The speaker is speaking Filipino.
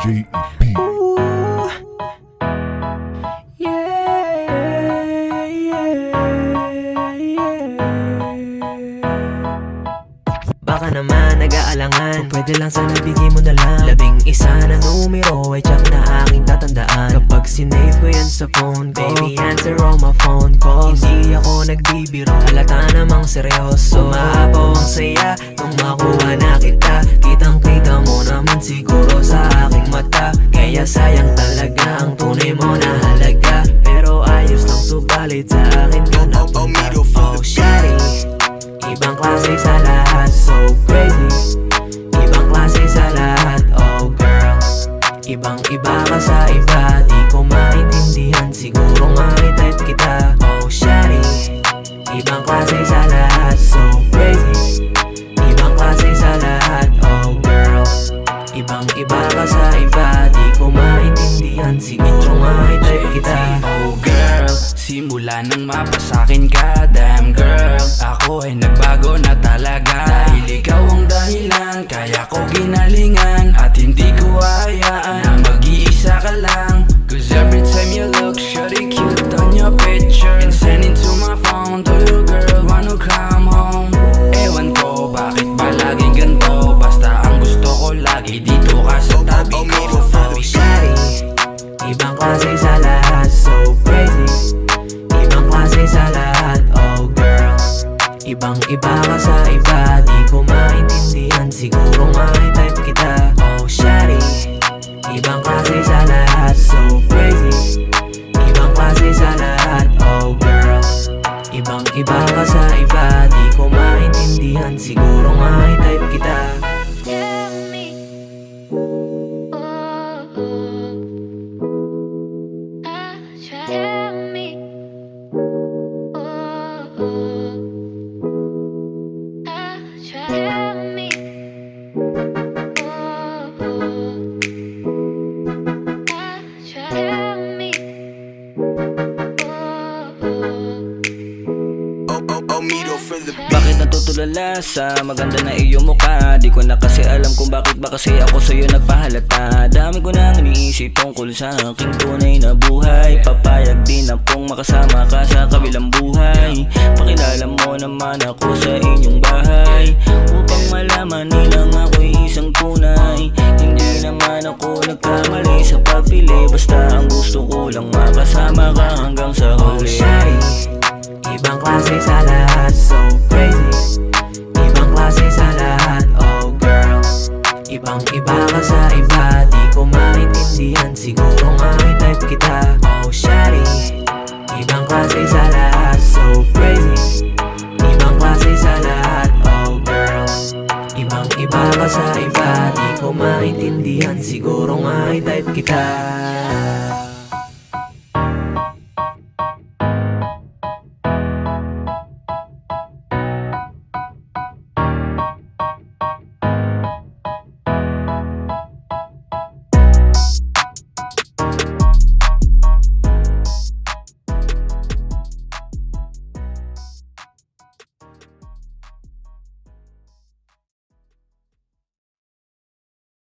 JEP. Baka naman nag-aalangan, kung pwede lang sana bigay mo na lang 11 na numero ay tsak na aking tatandaan. Kapag sinave ko yan sa phone ko, baby answer all my phone calls. Hindi ako nagbibiro, halata namang seryoso. Umaapaw ang saya nung makuha na kita. Kitang kita mo naman siguro sa aking mata. Kaya sayang talaga ang tunay mo na halaga. Pero ayos lang subalit sa akin ka napunta. Oh shawty, ibang klase sa lahat, so crazy. Ibang klase sa lahat, oh girl. Ibang iba ka sa iba, di ko maintindihan. Siguro nga i-type kita, oh shawty. Ibang klase sa lahat, so crazy. Ibang klase sa lahat, oh girl. Ibang iba ka sa iba, di ko maintindihan. Siguro nga i-type kita, oh girl. Simula nang mapasakin ka, damn girl, ako ay nagbago na talaga. Dahil ikaw ang dahilan, kaya ko ginalingan. At hindi ko hayaan na mag-iisa ka lang. Cause every time you look, shawty cute on your picture. And send it to my phone, to you girl, wanna come home. Ewan ko, bakit ba laging ganto? Basta ang gusto ko lagi dito ka sa tabi ko. oh shawty. Ibang klase sa lahat, so crazy. Ibang klase sa lahat, oh girl. Ibang iba ka sa iba, di ko maintindihan. Siguro nga i-type kita, oh shawty. Ibang klase sa lahat, so crazy. Ibang klase sa lahat, oh girl. Ibang iba ka sa iba, di ko maintindihan. Siguro nga i-type kita. Tell me, tell me, tell me, tell me. Bakit natutulala sa maganda na iyong mukha? Di ko na kasi alam kung bakit ba kasi ako sa'yo nagpahalata. Dami ko nang iniisip tungkol sa aking tunay na buhay. Papayag din akong makasama ka sa kabilang buhay. Pakilala mo naman ako sa inyong bahay, upang malaman nilang ako'y isang tunay. Hindi naman ako nagkamali sa pagpili, basta ang gusto ko lang makasama ka hanggang sa Oh huli. shawty, ibang klase sa lahat, so crazy. Ibang klase sa lahat, oh girl. Ibang iba ka sa iba, di ko maintindihan. Siguro nga i-type kita, oh shawty. Ibang klase sa lahat, so crazy. Ibang klase sa lahat, oh girl. Ibang iba ka sa iba, di ko maintindihan. Siguro nga i-type kita.